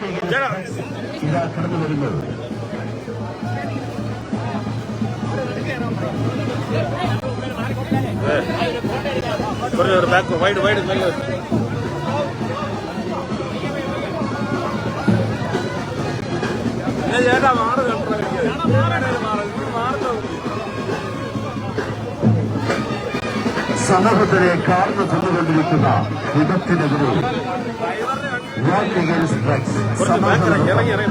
ഇതാ കടന്നു വരുന്നത്. ബാക്ക് വൈഡ് വൈഡ് ചേട്ടാ സമൂഹത്തിലെ കാർന്നു ചെന്നുകൊണ്ടിരിക്കുന്ന വിപത്തിനെതിരെ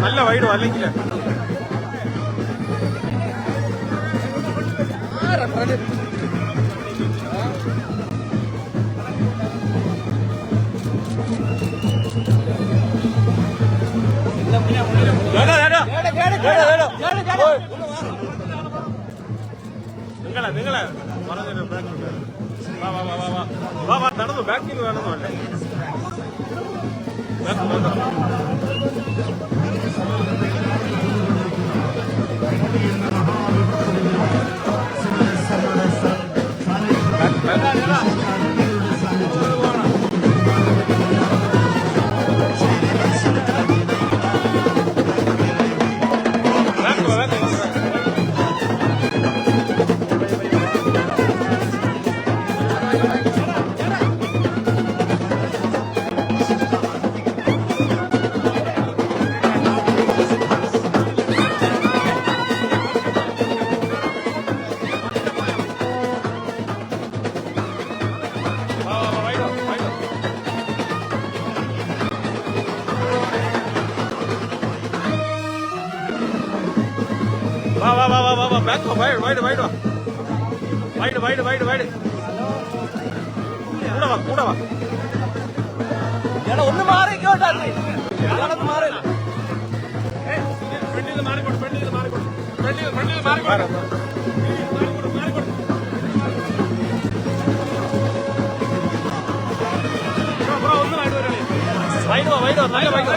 നല്ല വൈഡോ അല്ലെങ്കിൽ നിങ്ങളെ പറഞ്ഞൊരു നടന്നു ബാക്കിൽ വേണമെന്നല്ലേ back wide കൂടെ വാ ഒന്ന് മാറിക്കോട്ടെ മാറില്ല വൈഡോ നല്ല വൈഡോ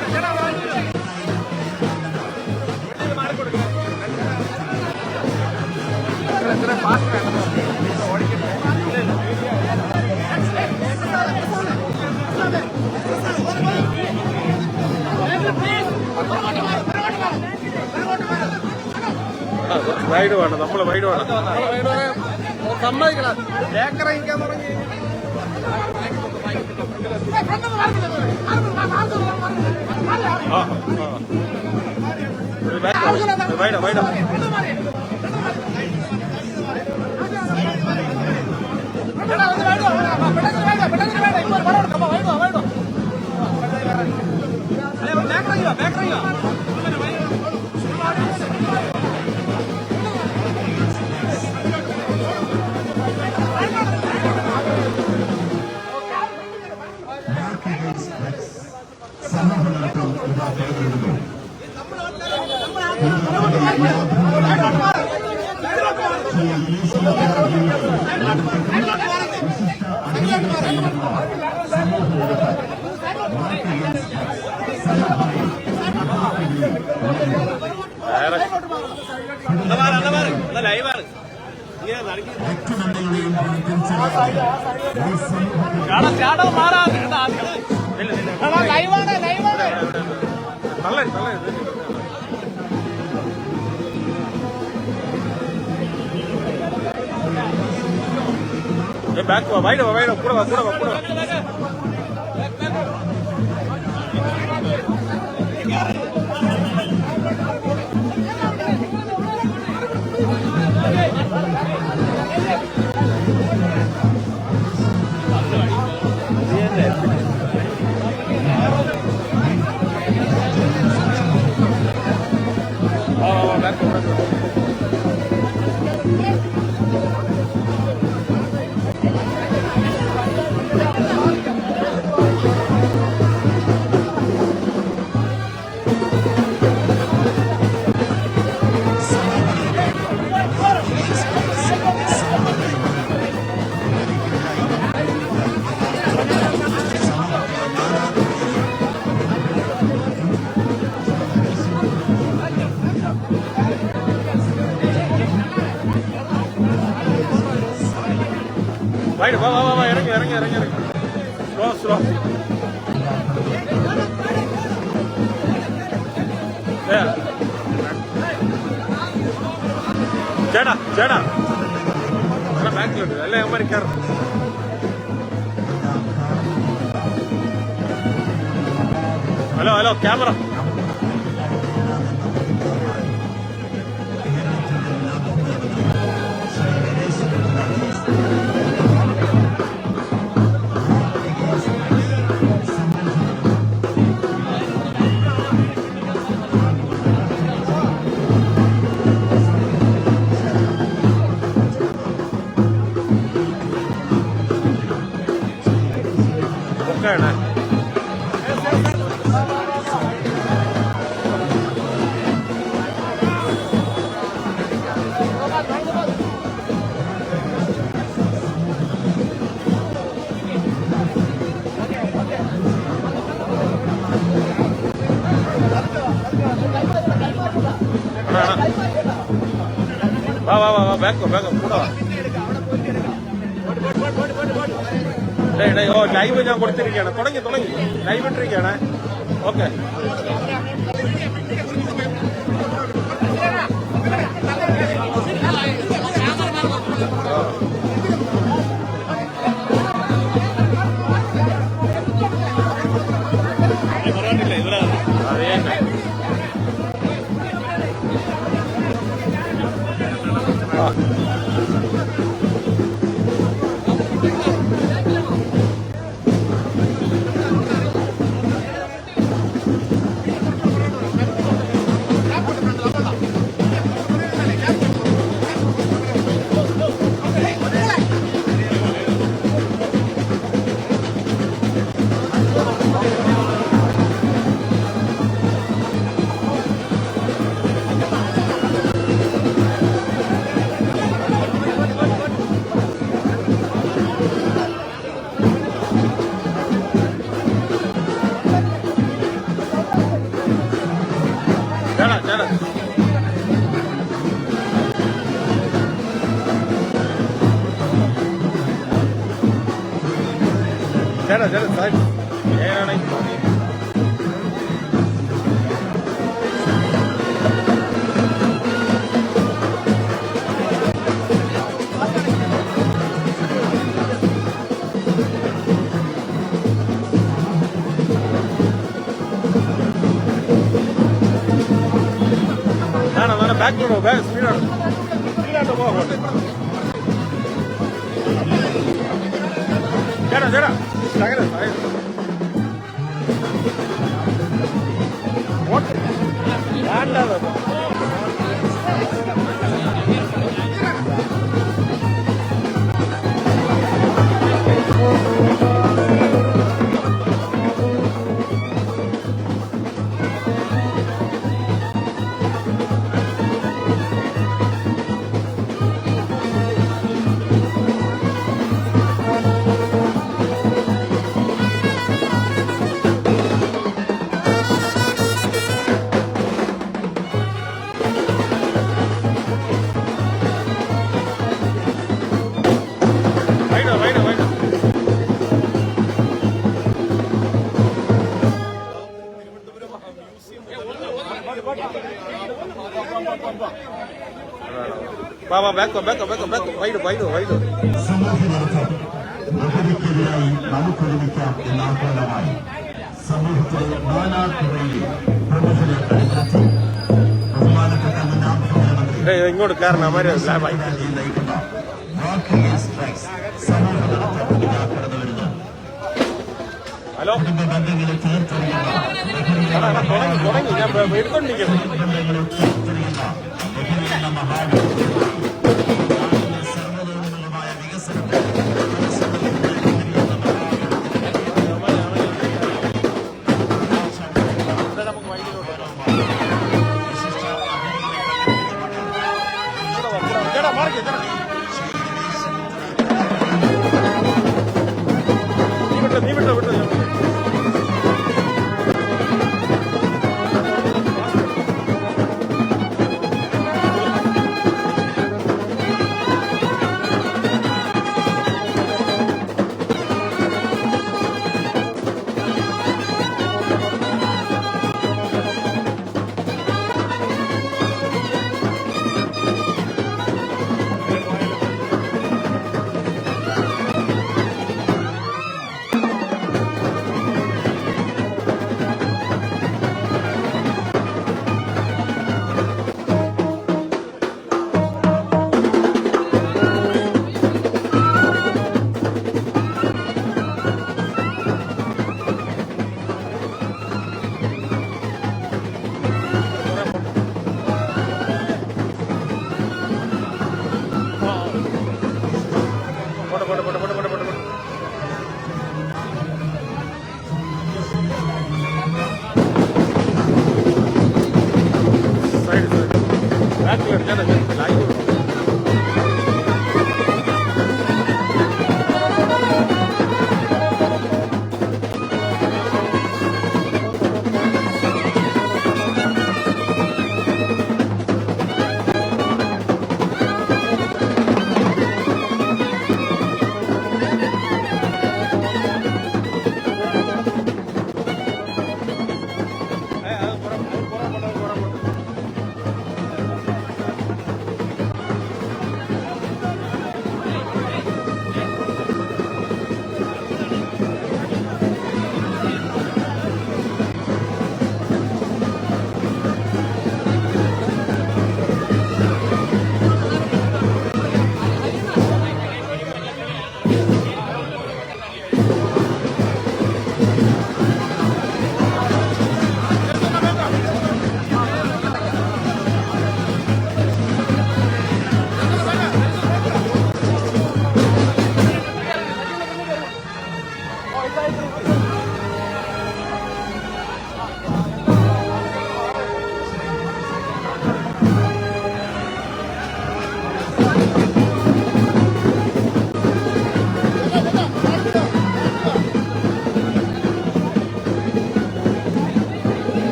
വൈഡ് വേണം നമ്മള് വൈഡ് വേണം സമ്മതിക്കണം ഏക്കറിക്കാൻ തുടങ്ങി വൈഡോ വൈഡോ back wide kuda Wait, irangi. Slow. ചേട്ടാ ചേട്ടാ ബാക്കിലുണ്ട് അല്ലേ അമ്മ കയറും. ഹലോ ഹലോ ക്യാമറ ഒക്കെയാണ്. വാ വാ വാ വാ ബാക്കോ ബാക്കോ കൂടെ വാ. ഓ ലൈവ് ഞാൻ കൊടുത്തിരിക്കുകയാണ്. തുടങ്ങി ലൈവ് ഇട്ടിരിക്കുകയാണ്. ഓക്കെ ചേട്ടാ ചേട്ടാ സാരി ഏതാണ് ബാക്കിലോട്ടോ സ്പീഡാണ് പോകട്ടെ. ചേട്ടാ ചേട്ടാ അങ്ങനെ വേണ്ടത് ബാബാ ബാക്കോ ബാക്കോ ബാക്കോ ബാക്കോ വൈഡ് വൈഡ് വൈഡ്. സമൂഹത്തിനർത്ഥം ലഹരിക്കെതിരായി നമുക്കൊരുമിക്കാം എന്ന ആഹ്വാനമായി സമൂഹത്തിലെ നാനാതുറയിലെ പ്രമുഖരെ അണിനിരത്തി ബഹുമാനപ്പെട്ട മുൻ ആഭ്യന്തരമന്ത്രി ഇങ്ങോട്ട് കാരണം ലാഭായി നയിക്കുന്ന വാക്കിംഗ് സ്ട്രൈക്സ് സമൂഹ നടത്തപ്പെടുക കടന്നു വരുന്നു. ഹലോ കുടുംബ ബന്ധങ്ങളെ തീർത്തെറിയുന്ന തുടങ്ങി ഞാൻ എടുത്തോണ്ടിരിക്കുന്നു. ബന്ധങ്ങളെ തീർത്തെറിയുന്ന ലഹരിയെന്ന മഹാവ്യാധി സർവ്വതോന്മുഖമായ വികസനത്തെ നീ വിട്ടോ വിട്ടോ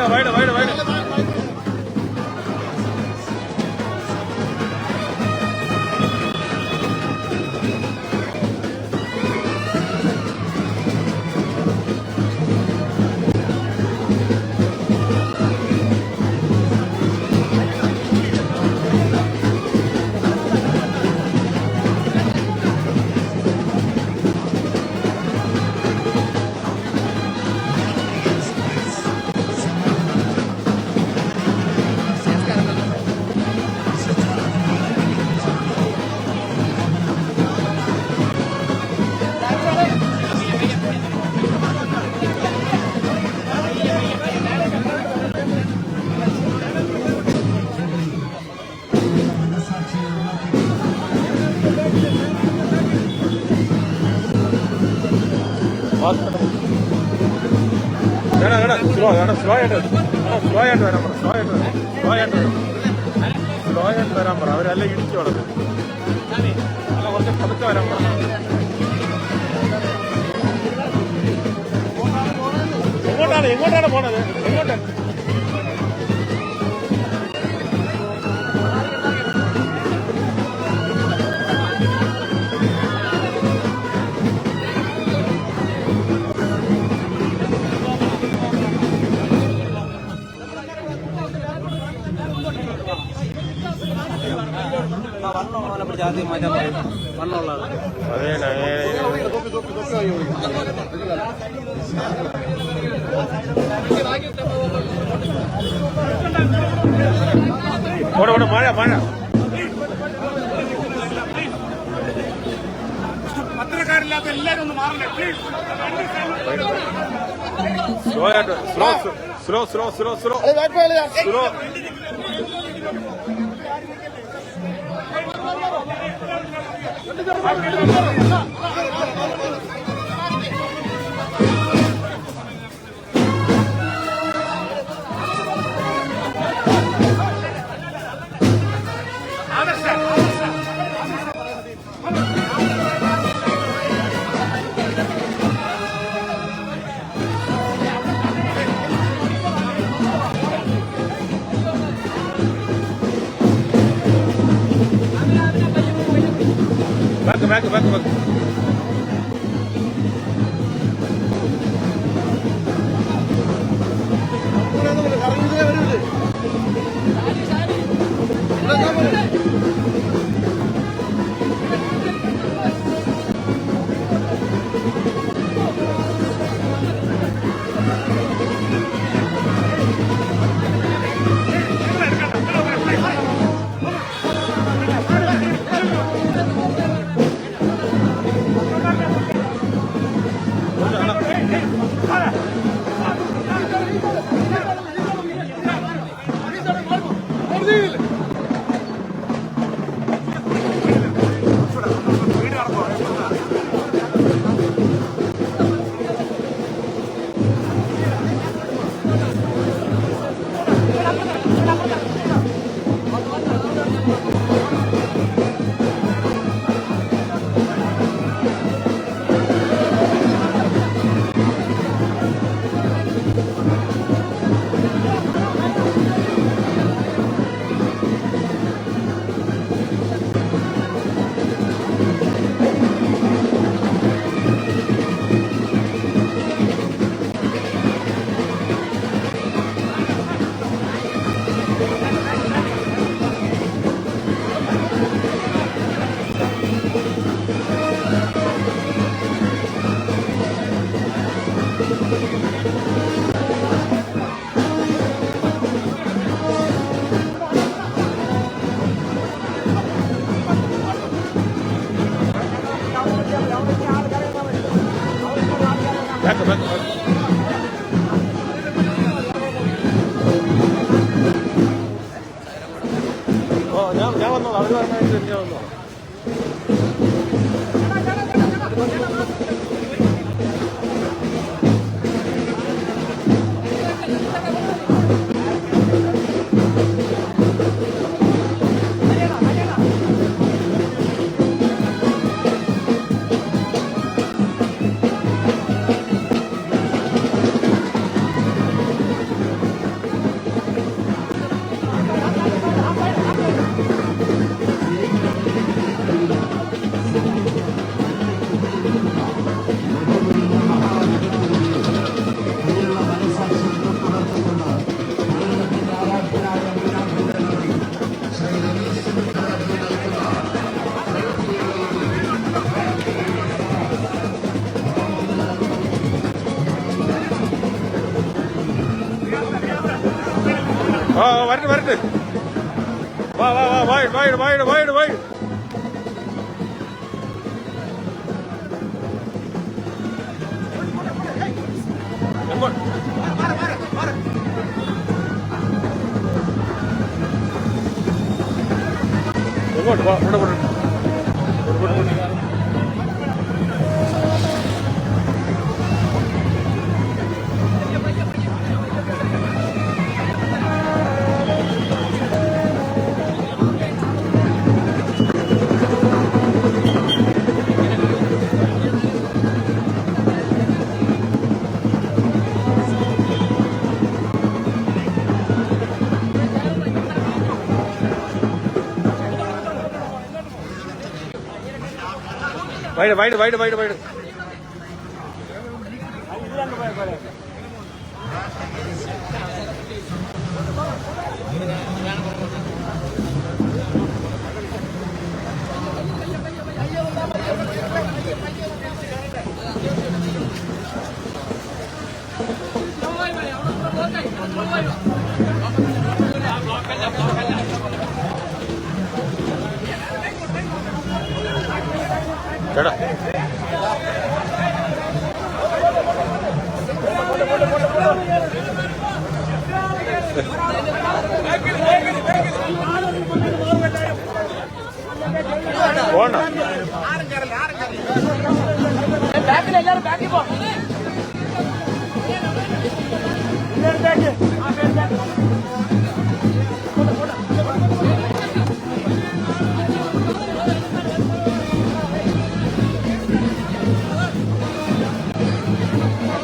വൈഡ് സ്ലോ ആയിട്ട് വരാൻ പറ അവരല്ല ഇടിച്ചു വളർന്നു അല്ല കുറച്ച് പതുക്കെ വരാൻ പറ എങ്ങോട്ടാണ് പോണത് എങ്ങോട്ട് ആദ്യം മാറ്റാൻ പറയും മണ്ണുള്ളത് ഓടെ മഴ പത്രക്കാരില്ലാത്ത എല്ലാവരും ഒന്ന് മാറണ്ടേ പ്ലീസ്. സ്ലോ ബാക്ക് ഞാൻ വന്നോളാം അവർ പറഞ്ഞാൽ ഞാൻ വന്നോളാം വരട്ടെ വരട്ടെ. വാ വാ വാ wide wide wide wide wide. എങ്ങോട്ട് വാ, ഇവിടെ ഇവിടെ wide wide wide wide wide. ചേട്ടാ പോണ്ട. എല്ലാവരും ബാക്കിൽ പോ.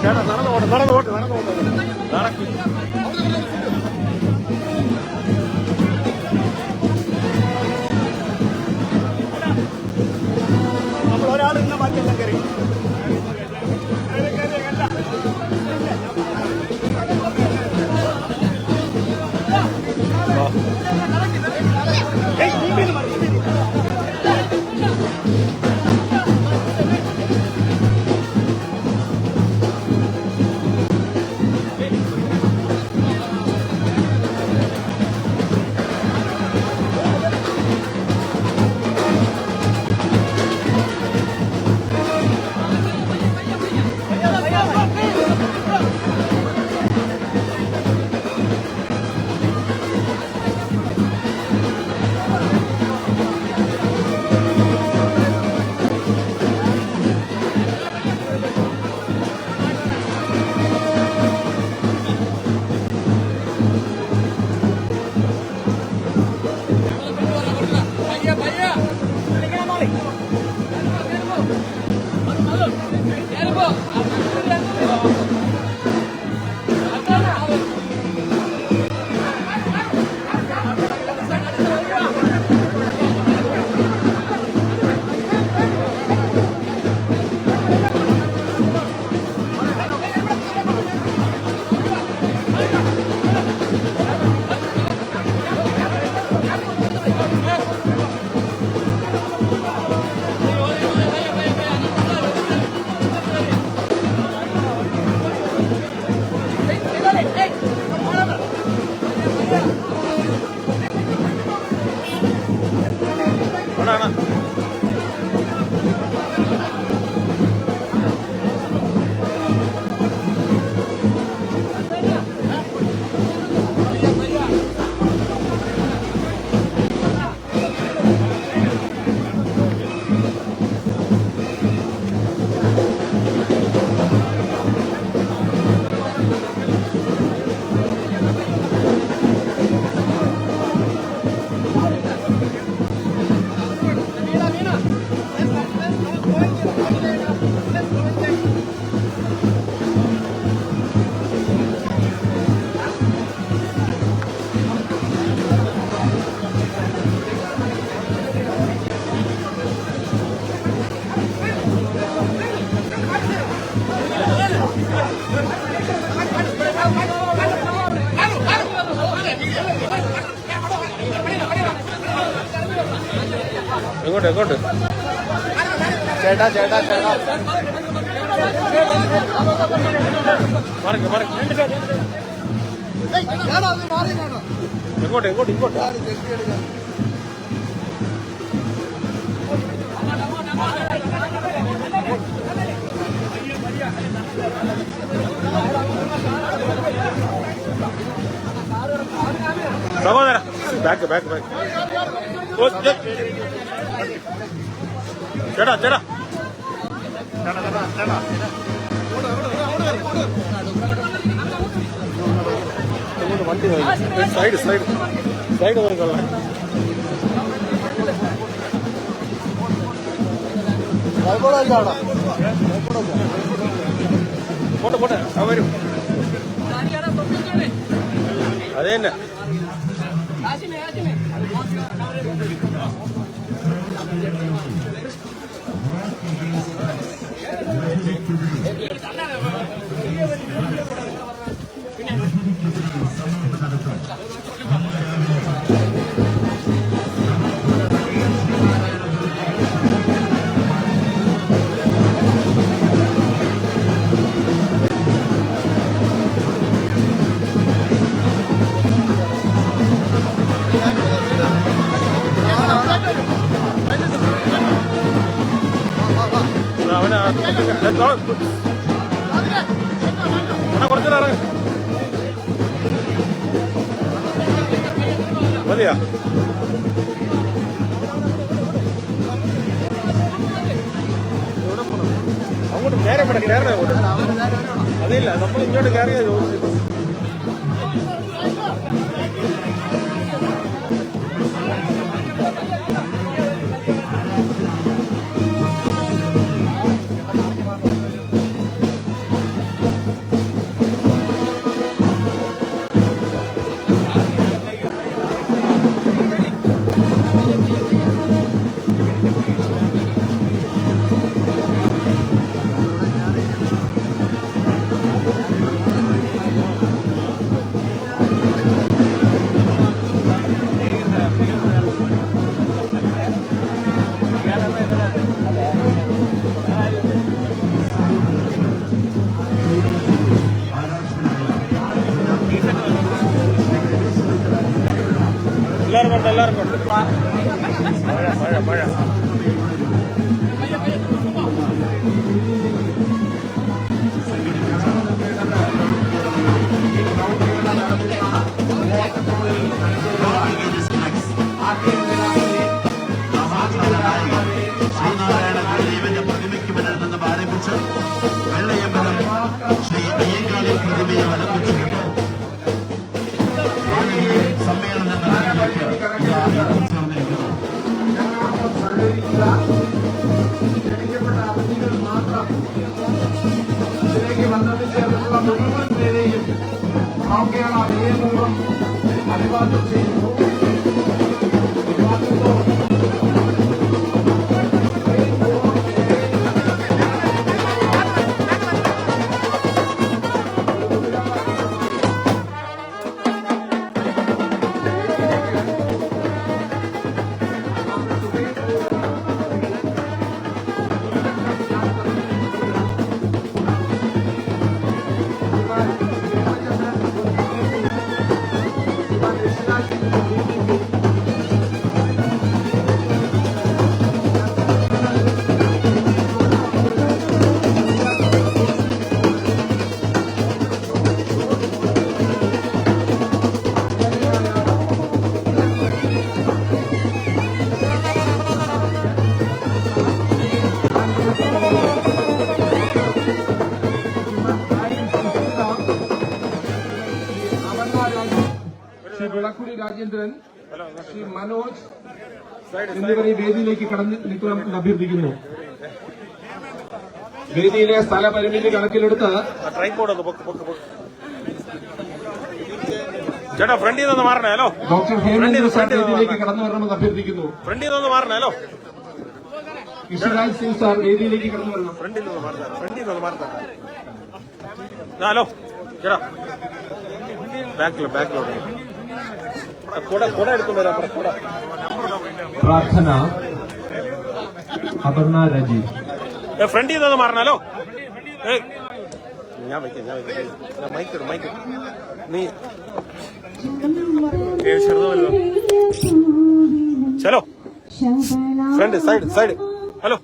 ചേട്ടാ നടന്നു പോട്ടെ നടന്നു പോട്ടെ നടന്നു പോട്ടെ നടക്കും. നമ്മൾ ഒരാൾ ഇന്ന ബാക്കിയെല്ലാം കയറി. എങ്ങോട്ട് എങ്ങോട്ട് ചേട്ടാ ചേട്ടാ ചേട്ടാ മറക്ക് മറക്ക്. എങ്ങോട്ട് എങ്ങോട്ട് ഇങ്ങോട്ട് സഹോദര ബാക്ക് ബാക്ക് ബാക്ക് ചേട്ടാ ചേട്ടാ വണ്ടി സൈഡ് സൈഡ് സൈഡ് പറഞ്ഞോളാം പോട്ടെ പോട്ടെ ആ വരും അത് തന്നെ കുറച്ചിറങ്ങ മതിയാ അങ്ങോട്ട് നേരെ ഇവിടെ കയറണേ അങ്ങോട്ട് അതില്ല നമ്മൾ ഇങ്ങോട്ട് കയറിയാ ചോദിച്ചു എല്ലാവർക്കും ഉണ്ട് മഴ മഴ മഴ ശ്രീനാരായണ ഗുരുദേവന്റെ പ്രതിമയ്ക്ക് മുന്നിൽ നിന്നും ആരംഭിച്ച് വെള്ളയമ്പലം ശ്രീ അയ്യങ്കാളി പ്രതിമയെ വലപ്പിച്ചുകൊണ്ട് സമ്മേളനം ക്ഷണിക്കപ്പെട്ട അതിഥികൾ മാത്രം ഇതിലേക്ക് വന്നതിനുള്ള മുഴുവൻ പേരെയും നോക്കിയാണ് അതേപൂർവ്വം അഭിവാദ്യം ചെയ്യുന്നു. ശ്രീ വിളക്കുടി രാജേന്ദ്രൻ, ശ്രീ മനോജ് എന്നിവർ ഈ വേദിയിലേക്ക് കടന്നു നിൽക്കണമെന്ന് അഭ്യർത്ഥിക്കുന്നു. വേദിയിലെ സ്ഥലപരിമിതി കണക്കിലെടുത്ത് ചേട്ടാ ഫ്രണ്ടിൽ നിന്ന് മാറണേ. ഹലോ ഡോക്ടർ ഹേമേന്ദ്ര സാർ വേദിയിലേക്ക് കടന്നു വരണമെന്ന് അഭ്യർത്ഥിക്കുന്നു. ഫ്രണ്ടിൽ നിന്ന് മാറണേ. ഹലോ കൃഷിരാജ് സിംഗ് സാർ വേദിയിലേക്ക് കടന്നു വരണം. ഫ്രണ്ടിൽ നിന്ന് മാറുക. ഫ്രണ്ടിൽ നിന്ന് മാറുക. ഹലോ ചേട്ടാ ബാക്കിലോട്ട് കുട എടുത്തു വരാം. പ്രാർത്ഥന അപർണ രാജീവ്. ഫ്രണ്ടിൽ നിന്ന് മാറണല്ലോ. ഞാൻ വയ്ക്കാം മൈക്ക് നീ ഫ്രണ്ട് സൈഡ് ഹലോ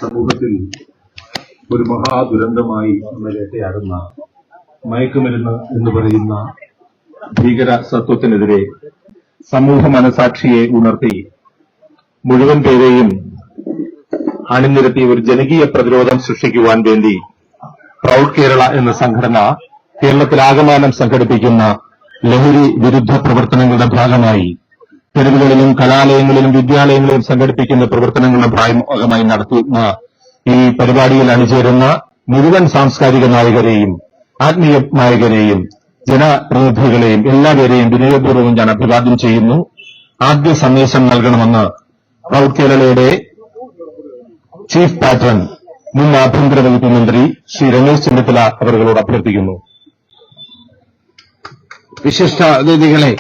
സമൂഹത്തിൽ ഒരു മഹാദുരന്തമായി വേട്ടയാടുന്ന മയക്കുമരുന്ന് എന്ന് പറയുന്ന ഭീകര സത്വത്തിനെതിരെ സമൂഹ മനസാക്ഷിയെ ഉണർത്തി മുഴുവൻ പേരെയും അണിനിരത്തി ഒരു ജനകീയ പ്രതിരോധം സൃഷ്ടിക്കുവാൻ വേണ്ടി പ്രൗഡ് കേരള എന്ന സംഘടന കേരളത്തിലാകമാനം സംഘടിപ്പിക്കുന്ന ലഹരി വിരുദ്ധ പ്രവർത്തനങ്ങളുടെ ഭാഗമായി തെരുവുകളിലും കലാലയങ്ങളിലും വിദ്യാലയങ്ങളിലും സംഘടിപ്പിക്കുന്ന പ്രവർത്തനങ്ങളുടെ ഭാഗമായി നടത്തുന്ന ഈ പരിപാടിയിൽ അണിചേരുന്ന മുഴുവൻ സാംസ്കാരിക നായകരെയും ആത്മീയ നായകരെയും ജനപ്രതിനിധികളെയും എല്ലാവരെയും വിനയപൂർവ്വം ഞാൻ അഭിവാദ്യം ചെയ്യുന്നു. ആദ്യ സന്ദേശം നൽകണമെന്ന് പ്രൗഡ് കേരളയുടെ ചീഫ് പാട്രൺ മുൻ ആഭ്യന്തര വകുപ്പ് മന്ത്രി ശ്രീ രമേശ് ചെന്നിത്തല അവരോട് അഭ്യർത്ഥിക്കുന്നു. വിശിഷ്ട അതിഥികളെ,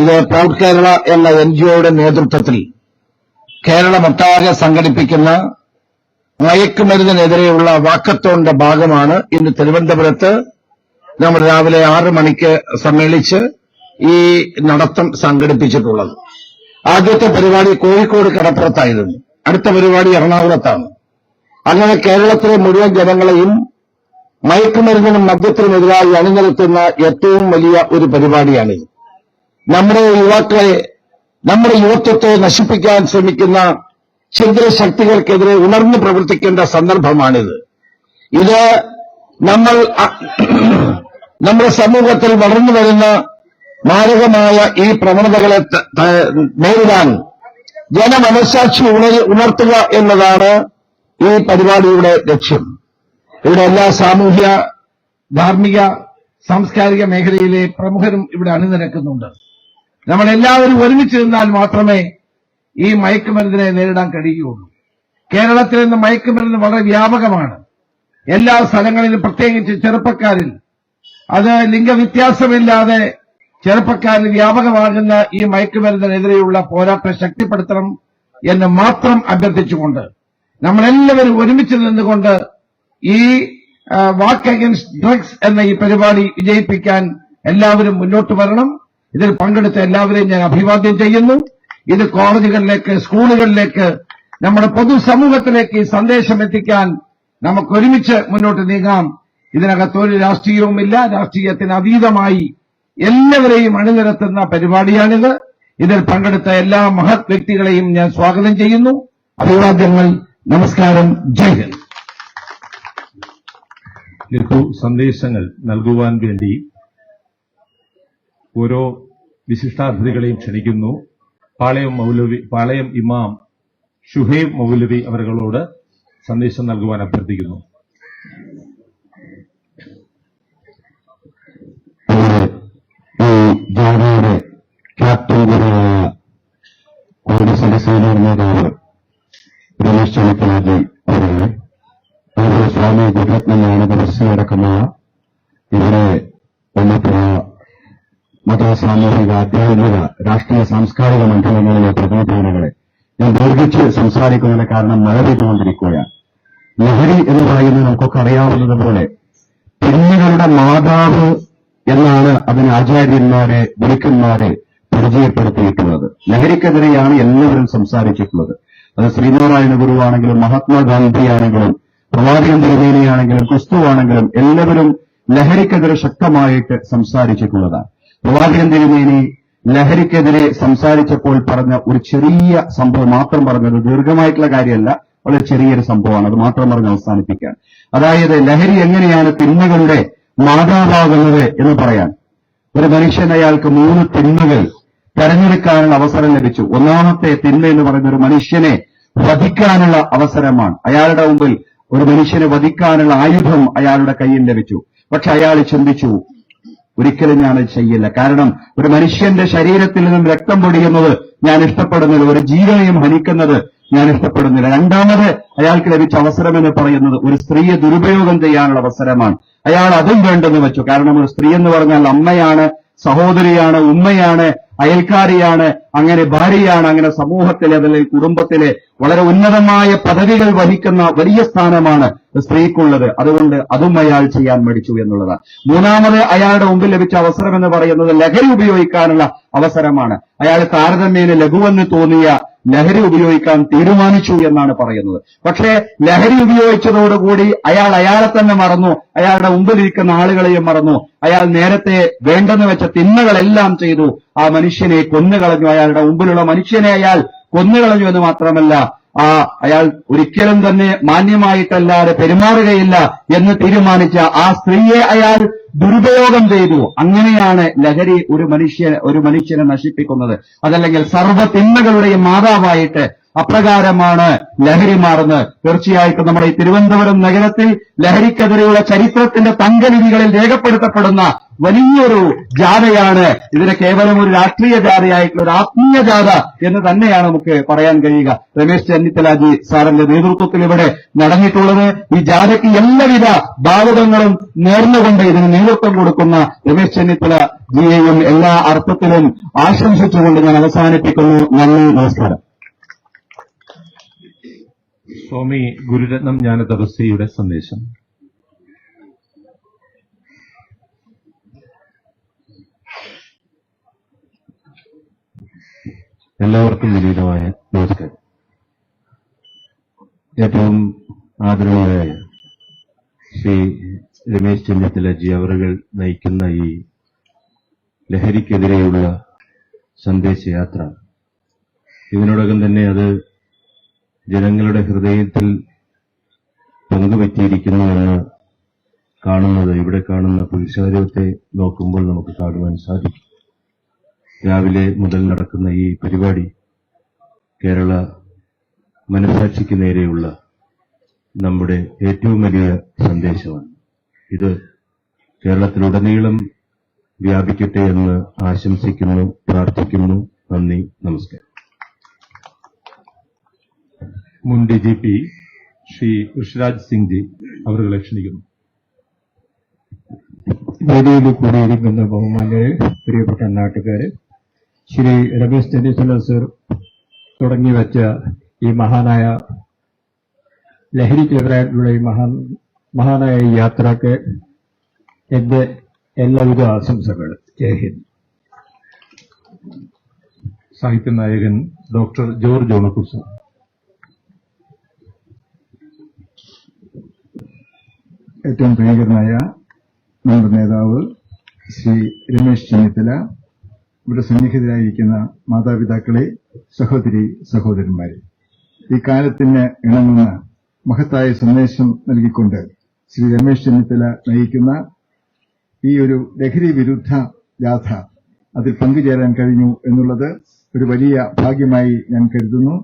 ഇത് പ്രൗഡ് കേരള എന്ന എൻജിഒയുടെ നേതൃത്വത്തിൽ കേരളമൊട്ടാകെ സംഘടിപ്പിക്കുന്ന മയക്കുമരുന്നിനെതിരെയുള്ള വാക്കത്തോണിന്റെ ഭാഗമാണ് ഇന്ന് തിരുവനന്തപുരത്ത് നമ്മൾ രാവിലെ 6 മണിക്ക് സമ്മേളിച്ച് ഈ നടത്തം സംഘടിപ്പിച്ചിട്ടുള്ളത്. ആദ്യത്തെ പരിപാടി കോഴിക്കോട് കടപ്പുറത്തായിരുന്നു. അടുത്ത പരിപാടി എറണാകുളത്താണ്. അങ്ങനെ കേരളത്തിലെ മുഴുവൻ ജനങ്ങളെയും മയക്കുമരുന്നിനും മദ്യത്തിനുമെതിരായി അണിനിരത്തുന്ന ഏറ്റവും വലിയ ഒരു പരിപാടിയാണിത്. നമ്മുടെ യുവാക്കളെ, നമ്മുടെ യുവത്വത്തെ നശിപ്പിക്കാൻ ശ്രമിക്കുന്ന ഛിദ്രശക്തികൾക്കെതിരെ ഉണർന്നു പ്രവർത്തിക്കേണ്ട സന്ദർഭമാണിത്. ഇത് നമ്മുടെ സമൂഹത്തിൽ വളർന്നു വരുന്ന മാരകമായ ഈ പ്രവണതകളെ നേരിടാൻ ജനമനസാക്ഷി ഉണർത്തുക എന്നതാണ് ഈ പരിപാടിയുടെ ലക്ഷ്യം. ഇവിടെ എല്ലാ സാമൂഹ്യ, ധാർമ്മിക, സാംസ്കാരിക മേഖലയിലെ പ്രമുഖരും ഇവിടെ അണിനിരക്കുന്നുണ്ട്. നമ്മളെല്ലാവരും ഒരുമിച്ച് നിന്നാൽ മാത്രമേ ഈ മയക്കുമരുന്നിനെ നേരിടാൻ കഴിയുകയുള്ളൂ. കേരളത്തിൽ നിന്ന് മയക്കുമരുന്ന് വളരെ വ്യാപകമാണ്. എല്ലാ സ്ഥലങ്ങളിലും, പ്രത്യേകിച്ച് ചെറുപ്പക്കാരിൽ, അത് ലിംഗവ്യത്യാസമില്ലാതെ ചെറുപ്പക്കാരിൽ വ്യാപകമാകുന്ന ഈ മയക്കുമരുന്നിനെതിരെയുള്ള പോരാട്ടം ശക്തിപ്പെടുത്തണം എന്ന് മാത്രം അഭ്യർത്ഥിച്ചുകൊണ്ട് നമ്മളെല്ലാവരും ഒരുമിച്ച് നിന്നുകൊണ്ട് ഈ വാക്ക് അഗൈൻസ്റ്റ് ഡ്രഗ്സ് എന്ന ഈ പരിപാടി വിജയിപ്പിക്കാൻ എല്ലാവരും മുന്നോട്ട് വരണം. ഇതിൽ പങ്കെടുത്ത എല്ലാവരെയും ഞാൻ അഭിവാദ്യം ചെയ്യുന്നു. ഇത് കോളേജുകളിലേക്ക്, സ്കൂളുകളിലേക്ക്, നമ്മുടെ പൊതുസമൂഹത്തിലേക്ക് ഈ സന്ദേശം എത്തിക്കാൻ നമുക്ക് ഒരുമിച്ച് മുന്നോട്ട് നീങ്ങാം. ഇതിനകത്ത് ഒരു രാഷ്ട്രീയവുമില്ല. രാഷ്ട്രീയത്തിന് അതീതമായി എല്ലാവരെയും അണിനിരത്തുന്ന പരിപാടിയാണിത്. ഇതിൽ പങ്കെടുത്ത എല്ലാ മഹത് വ്യക്തികളെയും ഞാൻ സ്വാഗതം ചെയ്യുന്നു. അഭിവാദ്യങ്ങൾ. നമസ്കാരം. ജയ് ഹിന്ദ്. ലഘു സന്ദേശങ്ങൾ നൽകുവാൻ വേണ്ടി ഓരോ വിശിഷ്ടാതിഥികളെയും ക്ഷണിക്കുന്നു. പാളയം ഇമാം ഷുഹൈബ് മൗലവി അവരോട് സന്ദേശം നൽകുവാൻ അഭ്യർത്ഥിക്കുന്നു. ഈ ജാഥയുടെ ക്യാപ്റ്റൻ കൂടിയായ കോൺഗ്രസിന്റെ സീനിയർ നേതാവ് രമേശ് ചെന്നിത്തലാജി അവരുടെ സ്വാമി ഗുരുരത്ന ജ്ഞാനപരിസ്ഥിതിയടക്കമുള്ള ഇവിടെ വന്നിട്ടുള്ള മത, സാമൂഹിക, ആധ്യാത്മിക, രാഷ്ട്രീയ, സാംസ്കാരിക മണ്ഡലങ്ങളിലെ പ്രതിനിധികളെ ഞാൻ ദീർഘിച്ച് സംസാരിക്കുന്നതിന് കാരണം മഴ പെയ്തുകൊണ്ടിരിക്കുകയാണ്. ലഹരി എന്ന് പറയുന്നത് നമുക്കൊക്കെ അറിയാവുന്നതുപോലെ പെണ്ണുകളുടെ മാതാവ് എന്നാണ് അതിന് ആചാര്യന്മാരെ, ഗുരുക്കന്മാരെ പരിചയപ്പെടുത്തിയിട്ടുള്ളത്. ലഹരിക്കെതിരെയാണ് എല്ലാവരും സംസാരിച്ചിട്ടുള്ളത്. അത് ശ്രീനാരായണ ഗുരുവാണെങ്കിലും മഹാത്മാഗാന്ധി ആണെങ്കിലും പ്രവാചകൻ തിരുമേനിയാണെങ്കിലും ക്രിസ്തുവാണെങ്കിലും എല്ലാവരും ലഹരിക്കെതിരെ ശക്തമായിട്ട് സംസാരിച്ചിട്ടുള്ളതാണ്. പ്രവാചകൻ തിരുമേനി ലഹരിക്കെതിരെ സംസാരിച്ചപ്പോൾ പറഞ്ഞ ഒരു ചെറിയ സംഭവം മാത്രം പറഞ്ഞത്, ദീർഘമായിട്ടുള്ള കാര്യമല്ല, വളരെ ചെറിയൊരു സംഭവമാണ്, അത് മാത്രം പറഞ്ഞ് അവസാനിപ്പിക്കാൻ. അതായത് ലഹരി എങ്ങനെയാണ് തിന്മകളുടെ മാതാവാകുന്നത് എന്ന് പറയാൻ. ഒരു മനുഷ്യൻ അയാൾക്ക് 3 തിന്മകൾ തെരഞ്ഞെടുക്കാനുള്ള അവസരം ലഭിച്ചു. ഒന്നാമത്തെ തിന്മ എന്ന് പറയുന്ന ഒരു മനുഷ്യനെ വധിക്കാനുള്ള അവസരമാണ്. അയാളുടെ മുമ്പിൽ ഒരു മനുഷ്യനെ വധിക്കാനുള്ള ആയുധം അയാളുടെ കയ്യിൽ ലഭിച്ചു. പക്ഷെ അയാൾ ചിന്തിച്ചു, ഒരിക്കലും ഞാനത് ചെയ്യില്ല. കാരണം ഒരു മനുഷ്യന്റെ ശരീരത്തിൽ നിന്നും രക്തം പൊടിയുന്നത് ഞാൻ ഇഷ്ടപ്പെടുന്നില്ല, ഒരു ജീവനെയും ഹനിക്കുന്നത് ഞാൻ ഇഷ്ടപ്പെടുന്നില്ല. രണ്ടാമത് അയാൾക്ക് ലഭിച്ച അവസരം എന്ന് പറയുന്നത് ഒരു സ്ത്രീയെ ദുരുപയോഗം ചെയ്യാനുള്ള അവസരമാണ്. അയാൾ അതും വേണ്ടെന്ന് വെച്ചു. കാരണം ഒരു സ്ത്രീ എന്ന് പറഞ്ഞാൽ അമ്മയാണ്, സഹോദരിയാണ്, ഉമ്മയാണ്, അയൽക്കാരിയാണ്, അങ്ങനെ ഭാര്യയാണ്, അങ്ങനെ സമൂഹത്തിലെ അല്ലെങ്കിൽ കുടുംബത്തിലെ വളരെ ഉന്നതമായ പദവികൾ വഹിക്കുന്ന വലിയ സ്ഥാനമാണ് സ്ത്രീക്കുള്ളത്. അതുകൊണ്ട് അതും അയാൾ ചെയ്യാൻ മടിച്ചു എന്നുള്ളതാണ്. മൂന്നാമത് അയാളുടെ മുമ്പിൽ ലഭിച്ച അവസരം എന്ന് പറയുന്നത് ലഹരി ഉപയോഗിക്കാനുള്ള അവസരമാണ്. അയാൾ താരതമ്യേന ലഘുവെന്ന് തോന്നിയ ലഹരി ഉപയോഗിക്കാൻ തീരുമാനിച്ചു എന്നാണ് പറയുന്നത്. പക്ഷേ ലഹരി ഉപയോഗിച്ചതോടുകൂടി അയാൾ അയാളെ തന്നെ മറന്നു, അയാളുടെ മുമ്പിലിരിക്കുന്ന ആളുകളെയും മറന്നു. അയാൾ നേരത്തെ വേണ്ടെന്ന് വെച്ച തിന്മകളെല്ലാം ചെയ്തു. ആ മനുഷ്യനെ കൊന്നുകളഞ്ഞു, അയാളുടെ മുമ്പിലുള്ള മനുഷ്യനെ അയാൾ കൊന്നുകളഞ്ഞു എന്ന് മാത്രമല്ല, അയാൾ ഒരിക്കലും തന്നെ മാന്യമായിട്ടല്ലാതെ പെരുമാറുകയില്ല എന്ന് തീരുമാനിച്ച ആ സ്ത്രീയെ അയാൾ ദുരുപയോഗം ചെയ്തു. അങ്ങനെയാണ് ലഹരി ഒരു മനുഷ്യനെ നശിപ്പിക്കുന്നത്. അതല്ലെങ്കിൽ സർവ്വ തിന്മകളുടെയും മാതാവായിട്ട് അപ്രകാരമാണ് ലഹരി മാറുന്നത്. തീർച്ചയായിട്ടും നമ്മുടെ ഈ തിരുവനന്തപുരം നഗരത്തിൽ ലഹരിക്കെതിരെയുള്ള ചരിത്രത്തിന്റെ തങ്കലിപികളിൽ രേഖപ്പെടുത്തപ്പെടുന്ന വലിയൊരു ജാഥയാണ്. ഇതിനെ കേവലം ഒരു രാഷ്ട്രീയ ജാഥയായിട്ടുള്ള ഒരു ആത്മീയ ജാഥ എന്ന് തന്നെയാണ് നമുക്ക് പറയാൻ കഴിയുക. രമേശ് ചെന്നിത്തലാജി സാറിന്റെ നേതൃത്വത്തിൽ ഇവിടെ നടന്നിട്ടുള്ളത്. ഈ ജാഥയ്ക്ക് എല്ലാവിധ ഭാവുകങ്ങളും നേർന്നുകൊണ്ട് ഇതിന് നേതൃത്വം കൊടുക്കുന്ന രമേശ് ചെന്നിത്തല ജിയെയും എല്ലാ അർത്ഥത്തിലും ആശംസിച്ചുകൊണ്ട് ഞാൻ അവസാനിപ്പിക്കുന്നു. നന്ദി, നമസ്കാരം. സ്വാമി ഗുരുരത്നം ജ്ഞാനതപസ്വിയുടെ സന്ദേശം. എല്ലാവർക്കും വിനീതമായ നമസ്കാരം. ഏറ്റവും ആദരവായ ശ്രീ രമേശ് ചെന്നിത്തലജി അവറുകൾ നയിക്കുന്ന ഈ ലഹരിക്കെതിരെയുള്ള സന്ദേശയാത്ര, ഇതിനോടകം തന്നെ അത് ജനങ്ങളുടെ ഹൃദയത്തിൽ പങ്കുപറ്റിയിരിക്കുന്നുവെന്ന് കാണുന്നത് ഇവിടെ കാണുന്ന പുരുഷാരത്തെ നോക്കുമ്പോൾ നമുക്ക് കാണുവാൻ സാധിക്കും. രാവിലെ മുതൽ നടക്കുന്ന ഈ പരിപാടി കേരള മനസാക്ഷിക്ക് നേരെയുള്ള നമ്മുടെ ഏറ്റവും വലിയ സന്ദേശമാണ്. ഇത് കേരളത്തിലുടനീളം വ്യാപിക്കട്ടെ എന്ന് ആശംസിക്കുന്നു, പ്രാർത്ഥിക്കുന്നു. നന്ദി, നമസ്കാരം. മുൻ DGP ശ്രീ ഋഷിരാജ് സിംഗ് ജി അവരെ ക്ഷണിക്കുന്നു. വേദിയിൽ കൂടിയിരിക്കുന്ന ബഹുമാന്യരെ, പ്രിയപ്പെട്ട നാട്ടുകാരെ, ശ്രീ രമേശ് ചെന്നിത്തല സർ തുടങ്ങിവെച്ച ഈ മഹാനായ ലഹരിക്കെതിരായിട്ടുള്ള ഈ മഹാനായ ഈ യാത്രക്ക് എന്റെ എല്ലാവിധ ആശംസകൾ. ജയ് ഹിന്ദ്. സാഹിത്യ നായകൻ ഡോക്ടർ ജോർജ് ഓണക്കൂർ സാർ. ഏറ്റവും പ്രിയങ്കരനായ നമ്മുടെ നേതാവ് ശ്രീ രമേശ് ചെന്നിത്തല, ഇവിടെ സന്നിഹിതരായിരിക്കുന്ന മാതാപിതാക്കളെ, സഹോദരി സഹോദരന്മാരെ, ഈ കാലത്തിന് ഇണങ്ങുന്ന മഹത്തായ സന്ദേശം നൽകിക്കൊണ്ട് ശ്രീ രമേശ് ചെന്നിത്തല നയിക്കുന്ന ഈ ഒരു ലഹരി വിരുദ്ധ ജാഥ അതിൽ പങ്കുചേരാൻ കഴിഞ്ഞു എന്നുള്ളത് ഒരു വലിയ ഭാഗ്യമായി ഞാൻ കരുതുന്നു.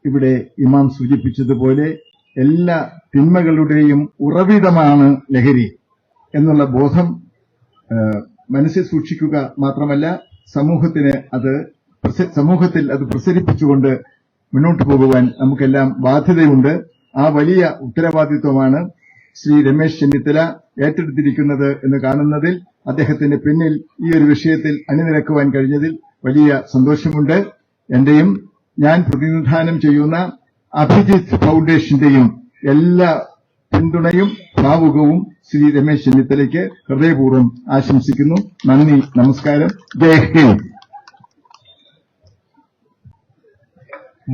ഇവിടെ ഇമാം സൂചിപ്പിച്ചതുപോലെ എല്ലാ തിന്മകളുടെയും ഉറവിടമാണ് ലഹരി എന്നുള്ള ബോധം മനസ്സിൽ സൂക്ഷിക്കുക മാത്രമല്ല സമൂഹത്തിൽ അത് പ്രസരിപ്പിച്ചുകൊണ്ട് മുന്നോട്ട് പോകുവാൻ നമുക്കെല്ലാം ബാധ്യതയുണ്ട്. ആ വലിയ ഉത്തരവാദിത്വമാണ് ശ്രീ രമേശ് ചെന്നിത്തല ഏറ്റെടുത്തിരിക്കുന്നത് എന്ന് കാണുന്നതിൽ, അദ്ദേഹത്തിന്റെ പിന്നിൽ ഈ ഒരു വിഷയത്തിൽ അണിനിരക്കുവാൻ കഴിഞ്ഞതിൽ വലിയ സന്തോഷമുണ്ട്. എന്റെയും ഞാൻ പ്രതിനിധാനം ചെയ്യുന്ന അഭിജിത്ത് ഫൗണ്ടേഷന്റെയും എല്ലാ പിന്തുണയും ഭാവുകവും ശ്രീ രമേശ് ചെന്നിത്തലയ്ക്ക് ഹൃദയപൂർവ്വം ആശംസിക്കുന്നു. നന്ദി, നമസ്കാരം. ജയ് ഹിന്ദ്.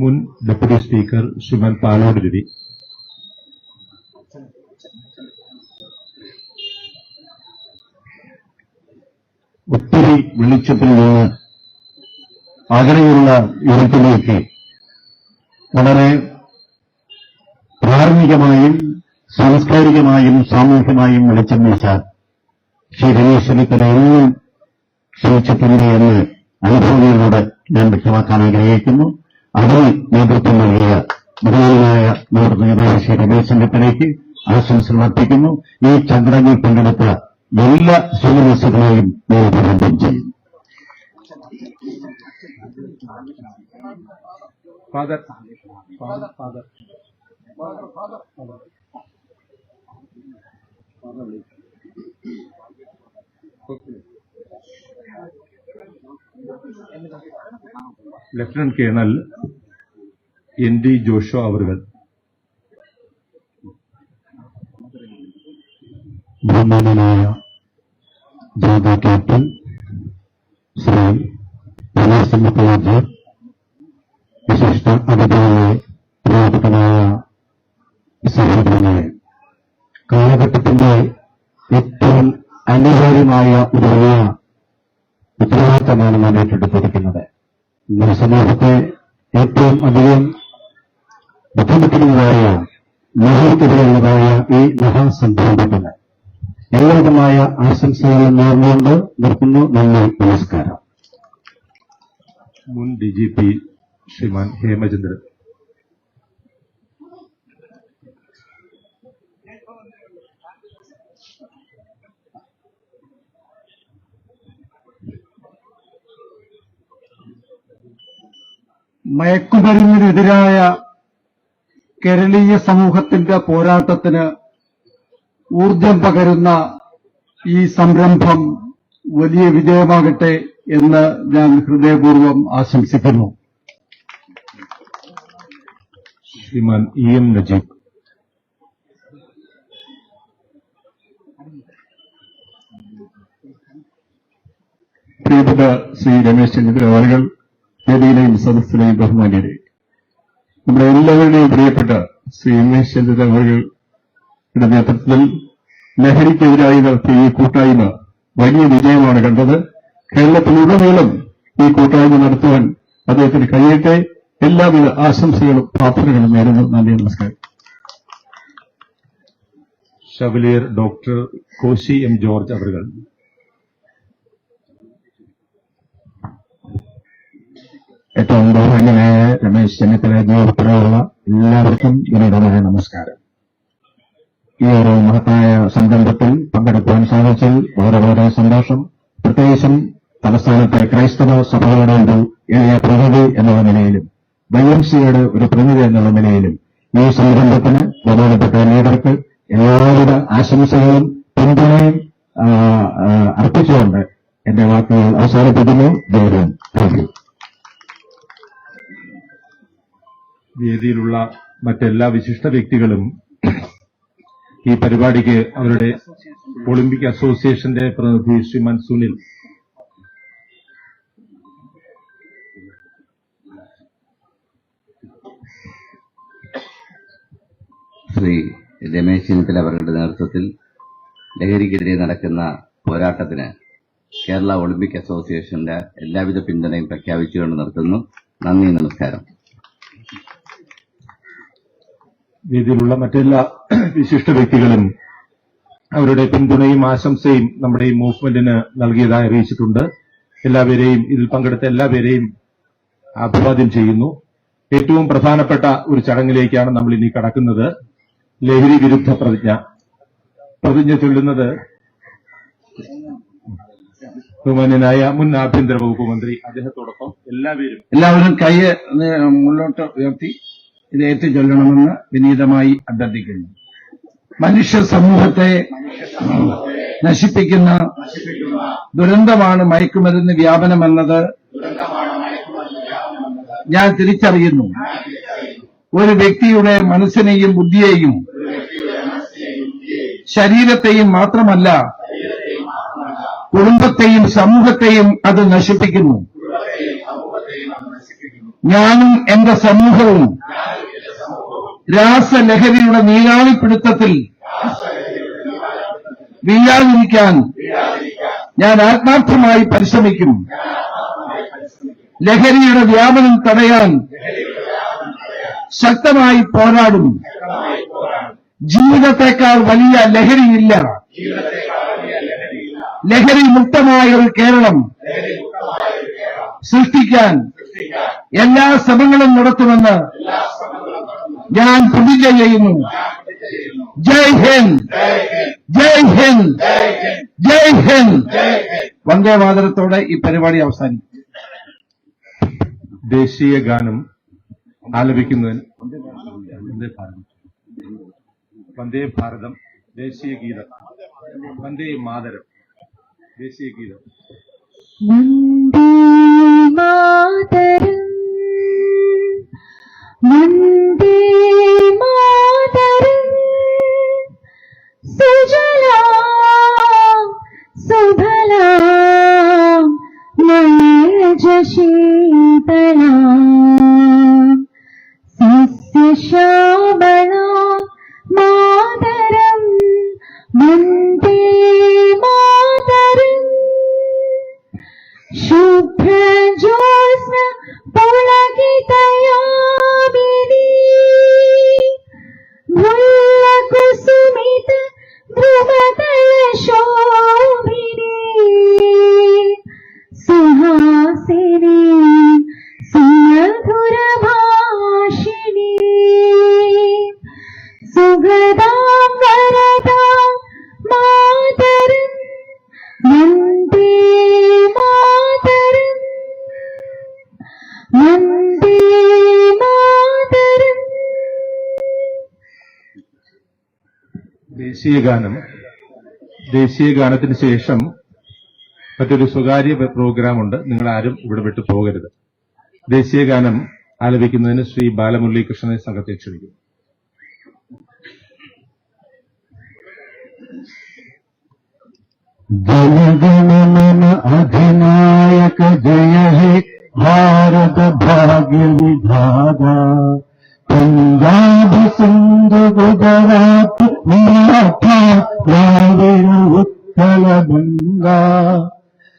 മുൻ ഡെപ്യൂട്ടി സ്പീക്കർ ശ്രീമാൻ പാലോട് രവി. ഒത്തിരി വെളിച്ചത്തിൽ നിന്ന് അകലെയുള്ള ഇരുട്ടിലേക്ക് വളരെ ധാർമ്മികമായും സാംസ്കാരികമായും സാമൂഹികമായും വെളിച്ചം വീശാൻ ശ്രീ രമേശ് ചെന്നിത്തല എന്നും ക്ഷണിച്ചിട്ടുണ്ട് എന്ന് അനുഭവങ്ങളിലൂടെ ഞാൻ വ്യക്തമാക്കാൻ ആഗ്രഹിക്കുന്നു. അതിന് നേതൃത്വം നൽകിയ ബഹുമാനായ നമ്മുടെ നേതാവ് ശ്രീ രമേശ് ചെന്നിത്തലയ്ക്ക് ആശംസകൾ അർപ്പിക്കുന്നു. ഈ ചടങ്ങിൽ പങ്കെടുത്ത എല്ലാ സുമനസ്സുകളെയും ഞാൻ അഭിനന്ദനം ചെയ്യുന്നു. Father lieutenant colonel ND ജോഷോ അവர்கள். ബഹുമാനായ ജനതാ ക്യാപ്റ്റൻ ശ്രീ രമേശ് ചെന്നിത്തല, വിശിഷ്ട അതിഥികളെ, പ്രിയപ്പെട്ടതായ സഹോദരങ്ങളെ, കാലഘട്ടത്തിന്റെ ഏറ്റവും അനിവാര്യമായ ഒരു വലിയ ഉത്തരവാദിത്തമാണ് നാം ഏറ്റെടുത്തിരിക്കുന്നത്. നമ്മുടെ സമൂഹത്തെ ഏറ്റവും അധികം ബുദ്ധിമുട്ടുന്നതായ ലഹരിക്കെതിരെയുള്ളതായ ഈ മഹാസംരംഭത്തിന് എല്ലാവിധമായ ആശംസകളും നേർന്നുകൊണ്ട് നിർത്തുന്നു. നന്ദി, നമസ്കാരം. മുൻ DGP ശ്രീമാൻ ഹേമചന്ദ്രൻ. മയക്കുമരുന്നിനെതിരായ കേരളീയ സമൂഹത്തിന്റെ പോരാട്ടത്തിന് ഊർജം പകരുന്ന ഈ സംരംഭം വലിയ വിജയമാകട്ടെ എന്ന് ഞാൻ ഹൃദയപൂർവ്വം ആശംസിക്കുന്നു. ശ്രീമാൻ EM നജീബ്. പ്രിയപ്പെട്ട ശ്രീ രമേശ് ചെന്നിത്തല അവர்கள், വേദിയിലെയും സദസ്സിലെയും ബഹുമാന്യരെ, നമ്മുടെ എല്ലാവരുടെയും പ്രിയപ്പെട്ട ശ്രീ രമേശ് ചെന്നിത്തല അവരുടെ നേതൃത്വത്തിൽ ലഹരിക്കെതിരായി നടത്തിയ ഈ കൂട്ടായ്മ വലിയ വിജയമാണ് കണ്ടത്. കേരളത്തിലുടനീളം ഈ കൂട്ടായ്മ നടത്തുവാൻ അദ്ദേഹത്തിന് കഴിയട്ടെ. എല്ലാവിധ ആശംസകളും പ്രാർത്ഥനകളും നേരുന്നു. നന്ദി, നമസ്കാരം. Chevalier doctor Koshy M George അവர்கள். ഏറ്റവും ബഹുമാന്യനായ രമേശ് ചെന്നിത്തല ഉൾപ്പെടെയുള്ള എല്ലാവർക്കും വിനീതമായ നമസ്കാരം. ഈ ഒരു മഹത്തായ സംരംഭത്തിൽ പങ്കെടുക്കുവാൻ സാധിച്ചതിൽ വളരെ സന്തോഷം. പ്രത്യേകിച്ചും തലസ്ഥാനത്തെ ക്രൈസ്തവ സഭകളുടെ ഒരു എളിയ പ്രതിനിധി എന്നുള്ള നിലയിലും YMCയുടെ ഒരു പ്രതിനിധി എന്നുള്ള നിലയിലും ഈ സംരംഭത്തിന് ബഹുമാനപ്പെട്ട ലീഡർക്ക് എല്ലാവിധ ആശംസകളും പിന്തുണയും അർപ്പിച്ചുകൊണ്ട് എന്റെ വാക്കുകൾ അവസാനിപ്പിക്കുന്നു. ജയരാം. Thank you. വേദിയിലുള്ള മറ്റെല്ലാ വിശിഷ്ട വ്യക്തികളും ഈ പരിപാടിക്ക് അവരുടെ ഒളിമ്പിക് അസോസിയേഷന്റെ പ്രതിനിധി ശ്രീമാൻ സുനിൽ, ശ്രീ രമേശ് ചെന്നിത്തല അവരുടെ നേതൃത്വത്തിൽ ലഹരിക്കെതിരെ നടക്കുന്ന പോരാട്ടത്തിന് കേരള ഒളിമ്പിക് അസോസിയേഷന്റെ എല്ലാവിധ പിന്തുണയും പ്രഖ്യാപിച്ചുകൊണ്ട് നിർത്തുന്നു. നന്ദി, നമസ്കാരം. വേദിയിലുള്ള മറ്റെല്ലാ വിശിഷ്ട വ്യക്തികളും അവരുടെ പിന്തുണയും ആശംസയും നമ്മുടെ ഈ മൂവ്മെന്റിന് നൽകിയതായി അറിയിച്ചിട്ടുണ്ട്. എല്ലാവരെയും, ഇതിൽ പങ്കെടുത്ത എല്ലാവരെയും അഭിവാദ്യം ചെയ്യുന്നു. ഏറ്റവും പ്രധാനപ്പെട്ട ഒരു ചടങ്ങിലേക്കാണ് നമ്മൾ ഇനി കടക്കുന്നത്. ലഹരി വിരുദ്ധ പ്രതിജ്ഞ ചൊല്ലുന്നത് ബഹുമാന്യനായ മുൻ ആഭ്യന്തര വകുപ്പ് മന്ത്രി, അദ്ദേഹത്തോടൊപ്പം എല്ലാവരും കൈ മുന്നോട്ട് ഉയർത്തി ഇത് ഏറ്റുചൊല്ലണമെന്ന് വിനീതമായി അഭ്യർത്ഥിക്കുന്നു. മനുഷ്യ സമൂഹത്തെ നശിപ്പിക്കുന്ന ദുരന്തമാണ് മയക്കുമരുന്ന് വ്യാപനമെന്നത് ഞാൻ തിരിച്ചറിയുന്നു. ഒരു വ്യക്തിയുടെ മനസ്സിനെയും ബുദ്ധിയെയും ശരീരത്തെയും മാത്രമല്ല, കുടുംബത്തെയും സമൂഹത്തെയും അത് നശിപ്പിക്കുന്നു. ഞാനും എന്റെ സമൂഹവും രാസലഹരിയുടെ നീരാളിപ്പിടുത്തത്തിൽ വീഴാതിരിക്കാൻ ഞാൻ ആത്മാർത്ഥമായി പരിശ്രമിക്കും. ലഹരിയുടെ വ്യാപനം തടയാൻ ശക്തമായി പോരാടും. ജീവിതത്തെക്കാൾ വലിയ ലഹരിയില്ല. ലഹരി മുക്തമായ ഒരു കേരളം സൃഷ്ടിക്കാൻ എല്ലാ ശ്രമങ്ങളും നടത്തുമെന്ന് ഞാൻ പ്രതിജ്ഞ ചെയ്യുന്നു. ജയ് ഹിന്ദ്, ജയ് ഹിന്ദ്, ജയ് ഹിന്ദ്. വന്ദേ മാതരത്തോടെ ഈ പരിപാടി അവസാനിക്കും. ദേശീയ ഗാനം ആലപിക്കുന്നതിന് വന്ദേ ഭാരതം ദേശീയ ഗീതം, വന്ദേ മാതരം ദേശീയ ഗീതം. വന്ദേ മാതരം, വന്ദേ മാതരം, സുജലാം സുഫലാം നയജ ശീതളാം സസ്യശ്യാമളാം മാതരം, വന്ദേ മാതരം. ശുഭ്രജ്യോത്സ്ന പുളകിതയാമിനീ മുല്ലകുസുമിത ധ്രുവതലശോഭിനീ സുഹാസിനീ സുമധുരഭാഷിണീ സുഗതാം വരദാം മാതരം, വന്ദേ മാതരം, വന്ദേ മാതരം. ദേശീയ ഗാനത്തിന് ശേഷം മറ്റൊരു സ്വകാര്യ പ്രോഗ്രാമുണ്ട്. നിങ്ങൾ ആരും ഇവിടെ വിട്ടു പോകരുത്. ദേശീയ ഗാനം ആലപിക്കുന്നതിന് ശ്രീ ബാലമുരളീകൃഷ്ണനെ സംഘത്തെ ക്ഷണിക്കുന്നു. जनगणमन अधिनायक जय हे भारत भाग्य विधाता, पंजाब सिंध गुजरात मराठा द्राविड़ उत्कल गंगा,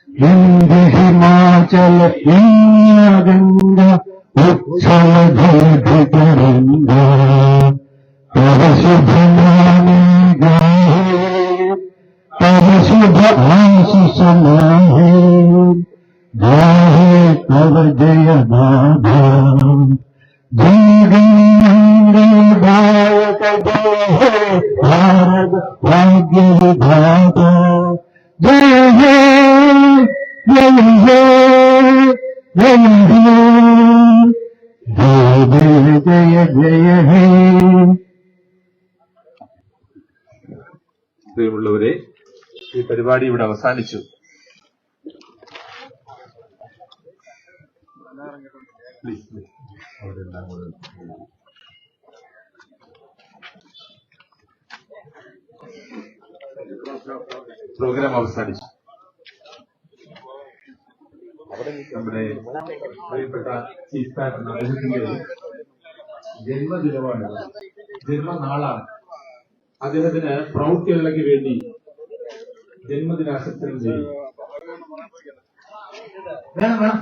हिंद हिमाचल यमुना गंगा, उच्छल जल तरंगा, तव शुभ नामे गाहे, तव शुभ आशीष माहे, गाहे तव जय गाथा। जय गंगायक जय हे भारत भाग्य विधाता, जय हे जय हे जय हे जय जय जय हे। പ്രിയമുള്ളവരെ, ഈ പരിപാടി ഇവിടെ അവസാനിച്ചു. പ്രോഗ്രാം അവസാനിച്ചു. നമ്മുടെ പ്രിയപ്പെട്ട ചീഫ് പാറ്റേൺ അദ്ദേഹത്തിന്റെ ജന്മദിനമാണ്, ജന്മനാളാണ്. അദ്ദേഹത്തിന് പ്രൗഢ് കേരളയ്ക്ക് വേണ്ടി ജന്മദിനാശംസകൾ ചെയ്യും. വേണം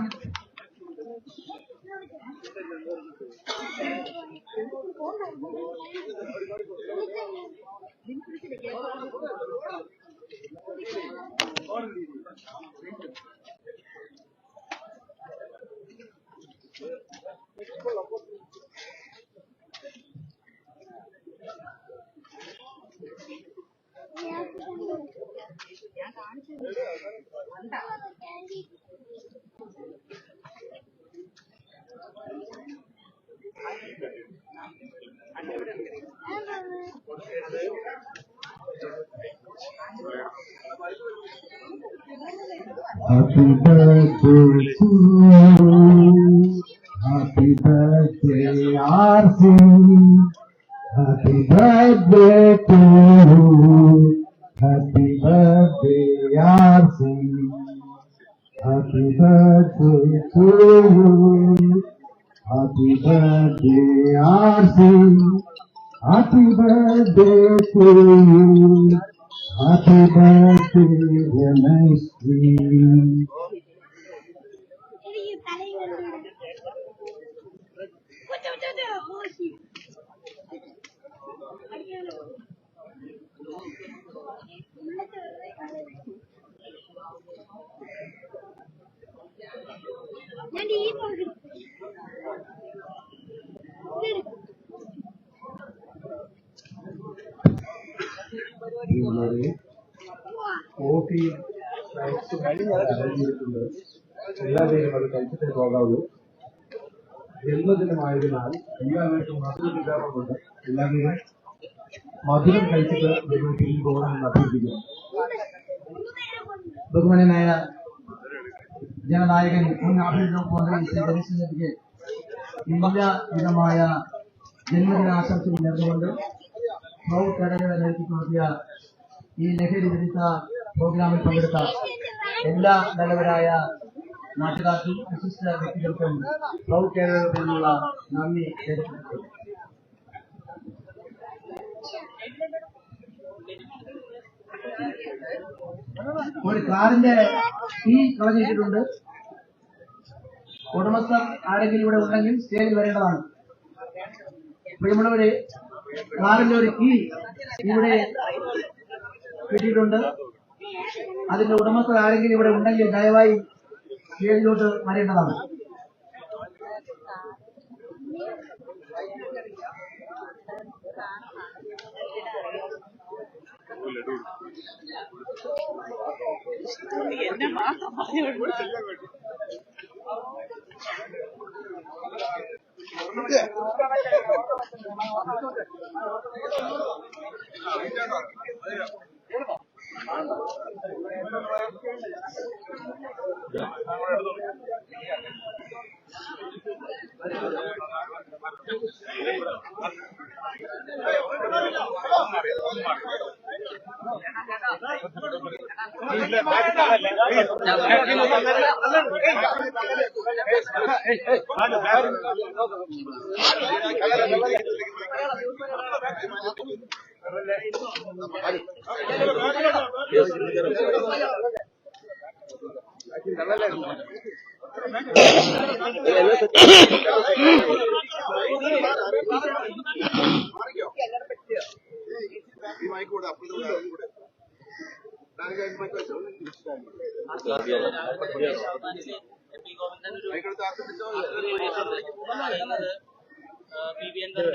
Happy birthday to you. Happy birthday, RC. Happy birthday to you. Happy birthday, RC. Happy birthday to you. Happy birthday, RC. Happy birthday to you. Happy birthday, Ramesh. പ്രിയമുള്ളവരെ, കോഫിയും സ്നാക്സും അടങ്ങിയിട്ടുണ്ട്. എല്ലാവരെയും അത് കഴിച്ചിട്ടേ പോകാവൂ. ജന്മദിനമായതിനാൽ എല്ലാവർക്കും മധുരം വിതരണമുണ്ട്. എല്ലാവരും മധുരം കഴിച്ചിട്ട് വീട്ടിൽ പോകണമെന്ന് അഭ്യർത്ഥിക്കുന്നു. ബഹുമാനായ ജനനായകൻ മുൻ ആഭ്യന്തര മന്ത്രി ശ്രീ രമേശ് ചെന്നിത്തലയ്ക്ക് എല്ലാവിധമായ ജന്മദിനാശംസകൾ നേർന്നുകൊണ്ട് പ്രൗഢ ചടങ്ങുകൾ നടത്തിയ ഈ ലഹരി വിരുദ്ധ പ്രോഗ്രാമിൽ പങ്കെടുത്ത എല്ലാ നല്ലവരായ നാട്ടുകാർക്കും വിശിഷ്ട വ്യക്തികൾക്കും പ്രൗഢ കേരളത്തിലുള്ള നന്ദി രേഖപ്പെടുത്തുന്നു. ഒരു കാറിന്റെ കീ കളഞ്ഞിട്ടുണ്ട്. ഉടമസ്ഥർ ആരെങ്കിലും ഇവിടെ ഉണ്ടെങ്കിൽ സ്റ്റേജിൽ വരേണ്ടതാണ്. പ്രിയമുള്ളവരെ, കാറിന്റെ ഒരു കീ ഇവിടെ കിട്ടിയിട്ടുണ്ട്. അതിന്റെ ഉടമസ്ഥർ ആരെങ്കിലും ഇവിടെ ഉണ്ടെങ്കിൽ ദയവായി സ്റ്റേജിലോട്ട് വരേണ്ടതാണ്.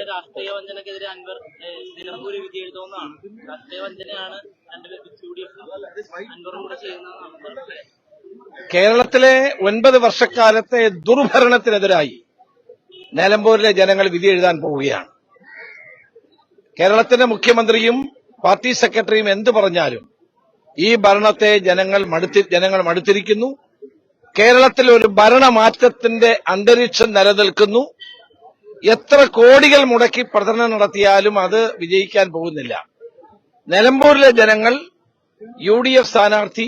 രാഷ്ട്രീയ വഞ്ചനക്കെതിരെ അൻവർ നിലമ്പൂര് വിധി എഴുതുമെന്നാണ്. രാഷ്ട്രീയ വഞ്ചനയാണ് അൻവറും കൂടെ ചെയ്യുന്നതെന്നാണ്. കേരളത്തിലെ 9 വർഷക്കാലത്തെ ദുർഭരണത്തിനെതിരായി നിലമ്പൂരിലെ ജനങ്ങൾ വിധി എഴുതാൻ പോവുകയാണ്. കേരളത്തിന്റെ മുഖ്യമന്ത്രിയും പാർട്ടി സെക്രട്ടറിയും എന്തു പറഞ്ഞാലും ഈ ഭരണത്തെ ജനങ്ങൾ മടുത്തിരിക്കുന്നു. കേരളത്തിൽ ഒരു ഭരണമാറ്റത്തിന്റെ അന്തരീക്ഷം നിലനിൽക്കുന്നു. എത്ര കോടികൾ മുടക്കി പ്രചരണം നടത്തിയാലും അത് വിജയിക്കാൻ പോകുന്നില്ല. നിലമ്പൂരിലെ ജനങ്ങൾ UDF സ്ഥാനാർത്ഥി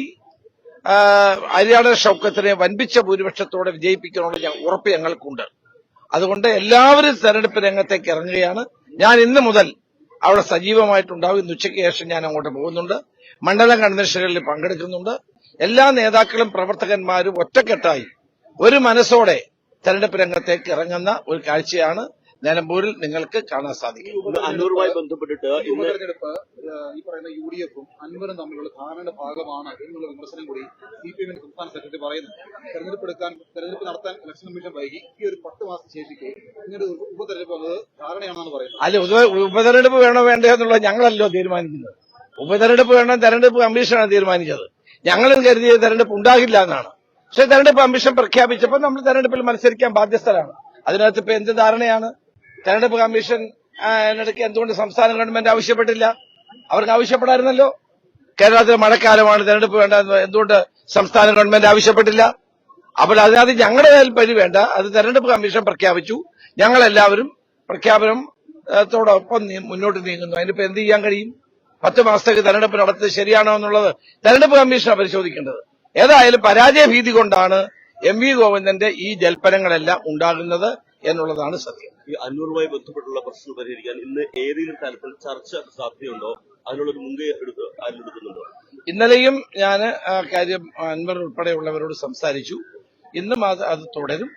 അരിയാടൻ ഷൗക്കത്തിനെ വൻപിച്ച ഭൂരിപക്ഷത്തോടെ വിജയിപ്പിക്കണമെന്ന് ഉറപ്പ് ഞങ്ങൾക്കുണ്ട്. അതുകൊണ്ട് എല്ലാവരും തെരഞ്ഞെടുപ്പ് രംഗത്തേക്ക് ഇറങ്ങുകയാണ്. ഞാൻ ഇന്ന് മുതൽ അവിടെ സജീവമായിട്ടുണ്ടാവും. ഇന്ന് ഉച്ചയ്ക്ക് ശേഷം ഞാൻ അങ്ങോട്ട് പോകുന്നുണ്ട്. മണ്ഡലം കൺവെൻഷനുകളിൽ പങ്കെടുക്കുന്നുണ്ട്. എല്ലാ നേതാക്കളും പ്രവർത്തകന്മാരും ഒറ്റക്കെട്ടായി ഒരു മനസ്സോടെ തെരഞ്ഞെടുപ്പ് രംഗത്തേക്ക് ഇറങ്ങുന്ന ഒരു കാഴ്ചയാണ് നിലമ്പൂരിൽ നിങ്ങൾക്ക് കാണാൻ സാധിക്കും. അൻവറുമായി ബന്ധപ്പെട്ടിട്ട് ഉപതെരഞ്ഞെടുപ്പ് ഈ പറയുന്ന UDF-ഉം അൻവറും തമ്മിലുള്ള ധാരണയുടെ ഭാഗമാണ് എന്നുള്ള വിമർശനം കൂടി CPM സംസ്ഥാന സെക്രട്ടറി പറയുന്നു. തെരഞ്ഞെടുപ്പ് നടത്താൻ ഇലക്ഷൻ കമ്മീഷൻ വൈകി. ഈ ഒരു 10 മാസം ശേഷിക്ക് ഇങ്ങനെ ഉപതെരഞ്ഞെടുപ്പ് വന്നത് ധാരണയാണെന്നാണ് പറയുന്നത്. അല്ല, ഉപതെരഞ്ഞെടുപ്പ് വേണോ വേണ്ടോ എന്നുള്ളത് ഞങ്ങളല്ലോ തീരുമാനിക്കുന്നത്. ഉപതെരഞ്ഞെടുപ്പ് വേണം തെരഞ്ഞെടുപ്പ് കമ്മീഷനാണ് തീരുമാനിച്ചത്. ഞങ്ങളും കരുതിയത് തെരഞ്ഞെടുപ്പ് ഉണ്ടാകില്ല എന്നാണ്. പക്ഷെ തെരഞ്ഞെടുപ്പ് കമ്മീഷൻ പ്രഖ്യാപിച്ചപ്പോൾ നമ്മൾ തെരഞ്ഞെടുപ്പിൽ മത്സരിക്കാൻ ബാധ്യസ്ഥരാണ്. അതിനകത്ത് ഇപ്പൊ എന്ത് ധാരണയാണ്? തെരഞ്ഞെടുപ്പ് കമ്മീഷൻ ഇടയ്ക്ക് എന്തുകൊണ്ട് സംസ്ഥാന ഗവൺമെന്റ് ആവശ്യപ്പെട്ടില്ല? അവർക്ക് ആവശ്യപ്പെടായിരുന്നല്ലോ. കേരളത്തിലെ മഴക്കാലമാണ്, തെരഞ്ഞെടുപ്പ് വേണ്ട, എന്തുകൊണ്ട് സംസ്ഥാന ഗവൺമെന്റ് ആവശ്യപ്പെട്ടില്ല? അപ്പോൾ അതിനകത്ത് ഞങ്ങളുടെ താല്പര്യം വേണ്ട. അത് തെരഞ്ഞെടുപ്പ് കമ്മീഷൻ പ്രഖ്യാപിച്ചു. ഞങ്ങളെല്ലാവരും പ്രഖ്യാപനത്തോടൊപ്പം മുന്നോട്ട് നീങ്ങുന്നു. അതിനിപ്പോ എന്ത് ചെയ്യാൻ കഴിയും? 10 മാസത്തേക്ക് തെരഞ്ഞെടുപ്പ് നടത്തുന്നത് ശരിയാണോ എന്നുള്ളത് തെരഞ്ഞെടുപ്പ് കമ്മീഷനാണ് പരിശോധിക്കേണ്ടത്. ഏതായാലും പരാജയ ഭീതി കൊണ്ടാണ് MV ഗോവിന്ദന്റെ ഈ ജൽപ്പനങ്ങളെല്ലാം ഉണ്ടാകുന്നത് എന്നുള്ളതാണ് സത്യം. ഈ അൻവറുമായി ബന്ധപ്പെട്ടുള്ള പ്രശ്നം പരിഹരിക്കാൻ ഇന്ന് ഏതെങ്കിലും തലത്തിൽ ചർച്ച സാധ്യതയുണ്ടോ? അതിനുള്ളൊരു മുൻകൈ എടുക്കുന്നുണ്ടോ? ഇന്നലെയും ഞാൻ കാര്യം അൻവർ ഉൾപ്പെടെയുള്ളവരോട് സംസാരിച്ചു. ഇന്നും അത് തുടരും.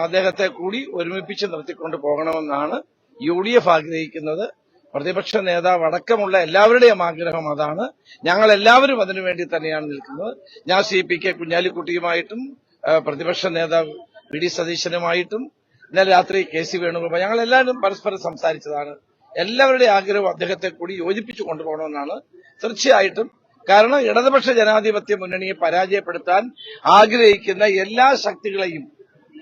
അദ്ദേഹത്തെ കൂടി ഒരുമിപ്പിച്ച് നിർത്തിക്കൊണ്ട് പോകണമെന്നാണ് UDF ആഗ്രഹിക്കുന്നത്. പ്രതിപക്ഷ നേതാവ് അടക്കമുള്ള എല്ലാവരുടെയും ആഗ്രഹം അതാണ്. ഞങ്ങൾ എല്ലാവരും അതിനുവേണ്ടി തന്നെയാണ് നിൽക്കുന്നത്. ഞാൻ CPK കുഞ്ഞാലിക്കുട്ടിയുമായിട്ടും പ്രതിപക്ഷ നേതാവ് VD സതീശനുമായിട്ടും ഇന്നലെ രാത്രി KC വേണുഗോപാൽ ഞങ്ങൾ എല്ലാവരും പരസ്പരം സംസാരിച്ചതാണ്. എല്ലാവരുടെയും ആഗ്രഹവും അദ്ദേഹത്തെ കൂടി യോജിപ്പിച്ചു കൊണ്ടുപോകണമെന്നാണ് തീർച്ചയായിട്ടും. കാരണം ഇടതുപക്ഷ ജനാധിപത്യ മുന്നണിയെ പരാജയപ്പെടുത്താൻ ആഗ്രഹിക്കുന്ന എല്ലാ ശക്തികളെയും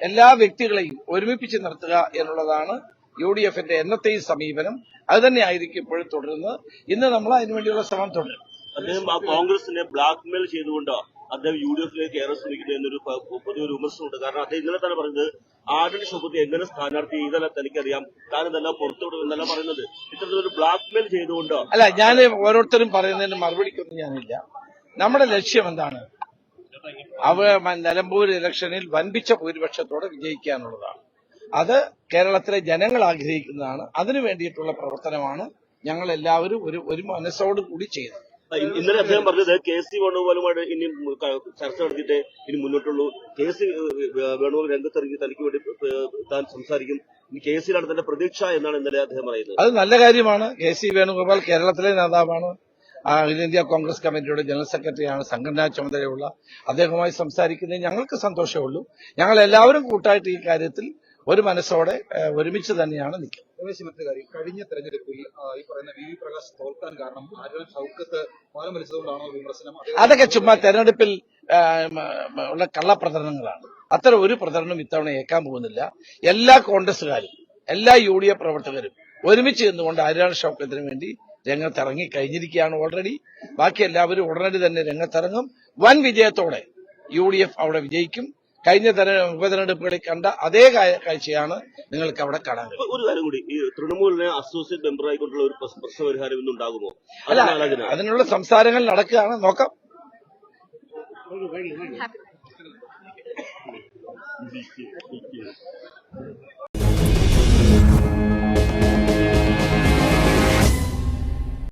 എല്ലാ വ്യക്തികളെയും ഒരുമിപ്പിച്ച് നിർത്തുക എന്നുള്ളതാണ് UDFന്റെ എന്നത്തെയും സമീപനം. അത് തന്നെയായിരിക്കും ഇപ്പോഴും തുടരുന്നത്. ഇന്ന് നമ്മൾ അതിനുവേണ്ടിയുള്ള ശ്രമം തുടരും. അദ്ദേഹം ആ കോൺഗ്രസിനെ ബ്ലാക്ക്മെയിൽ ചെയ്തുകൊണ്ട് അദ്ദേഹം UDFിലേക്ക് കയറാൻ ശ്രമിക്കുന്നു എന്നൊരു പൊതുവൊരു വിമർശനമുണ്ട്. കാരണം അദ്ദേഹം ഇന്നലെ തന്നെ പറഞ്ഞത് ആന്റണി ഷൗക്കത്ത് എങ്ങനെ സ്ഥാനാർത്ഥി ചെയ്താലും തനിക്കറിയാം, താൻ ഇതെല്ലാം പുറത്തുവിടുമെന്നല്ല പറയുന്നത്. ഇത്തരത്തിലൊരു ബ്ലാക്ക്മെയിൽ ചെയ്തുകൊണ്ട് അല്ല, ഞാൻ ഓരോരുത്തരും പറയുന്നതിന് മറുപടിക്കൊന്നും ഞാനില്ല. നമ്മുടെ ലക്ഷ്യം എന്താണ്? നിലമ്പൂർ ഇലക്ഷനിൽ വൻപിച്ച ഭൂരിപക്ഷത്തോടെ വിജയിക്കാനുള്ളതാണ്. അത് കേരളത്തിലെ ജനങ്ങൾ ആഗ്രഹിക്കുന്നതാണ്. അതിനു വേണ്ടിയിട്ടുള്ള പ്രവർത്തനമാണ് ഞങ്ങൾ എല്ലാവരും ഒരു മനസ്സോടുകൂടി ചെയ്തത്. ഇന്നലെ അദ്ദേഹം പറഞ്ഞത് KC വേണുഗോപാലുമായിട്ട് ഇനി ചർച്ച നടത്തിയിട്ട് ഇനി മുന്നോട്ടുള്ളൂ. KC വേണുഗോപാൽ രംഗത്തിറങ്ങി തനിക്ക് വേണ്ടി താൻ സംസാരിക്കും. ഇനി KCയിലാണ് തന്റെ പ്രതീക്ഷ എന്നാണ് ഇന്നലെ അദ്ദേഹം പറയുന്നത്. അത് നല്ല കാര്യമാണ്. KC വേണുഗോപാൽ കേരളത്തിലെ നേതാവാണ്. അഖിലേന്ത്യാ കോൺഗ്രസ് കമ്മിറ്റിയുടെ ജനറൽ സെക്രട്ടറിയാണ്. സംഘടനാ ചുമതലയുള്ള അദ്ദേഹവുമായി സംസാരിക്കുന്നതിൽ ഞങ്ങൾക്ക് സന്തോഷമേ ഉള്ളൂ. ഞങ്ങൾ എല്ലാവരും കൂട്ടായിട്ട് ഈ കാര്യത്തിൽ ഒരു മനസ്സോടെ ഒരുമിച്ച് തന്നെയാണ് നിൽക്കുന്നത്. മറ്റൊരു കാര്യം, കഴിഞ്ഞ തെരഞ്ഞെടുപ്പിൽ ഈ പറയുന്ന VV പ്രകാശ് തോൽക്കാൻ കാരണം ആന്റണി ഷൗക്കത്ത് പാലം വലിച്ചതുകൊണ്ടാണോ വിമർശനം? അതൊക്കെ ചുമ്മാ തെരഞ്ഞെടുപ്പിൽ ഉള്ള കള്ളപ്രചരണങ്ങളാണ്. അത്തരം ഒരു പ്രചരണം ഇത്തവണ ഏക്കാൻ പോകുന്നില്ല. എല്ലാ കോൺഗ്രസുകാരും എല്ലാ UDF പ്രവർത്തകരും ഒരുമിച്ച് നിന്നുകൊണ്ട് ആന്റണി ഷൗക്കത്തിന് വേണ്ടി രംഗത്തിറങ്ങി കഴിഞ്ഞിരിക്കുകയാണ് ഓൾറെഡി. ബാക്കി എല്ലാവരും ഉടനടി തന്നെ രംഗത്തിറങ്ങും. വൻ വിജയത്തോടെ UDF അവിടെ വിജയിക്കും. കഴിഞ്ഞ ഉപതെരഞ്ഞെടുപ്പുകളിൽ കണ്ട അതേ കാഴ്ചയാണ് നിങ്ങൾക്ക് അവിടെ കാണാൻ കഴിയും. ഒരു കാര്യം കൂടി, ഈ തൃണമൂലിനെ അസോസിയേറ്റ് മെമ്പർ ആയിക്കൊണ്ടുള്ള ഒരു പ്രശ്നപരിഹാരം ഇന്നും ഉണ്ടാകുമോ? അല്ല, അതിനുള്ള സംസാരങ്ങൾ നടക്കുകയാണ്. നോക്കാം.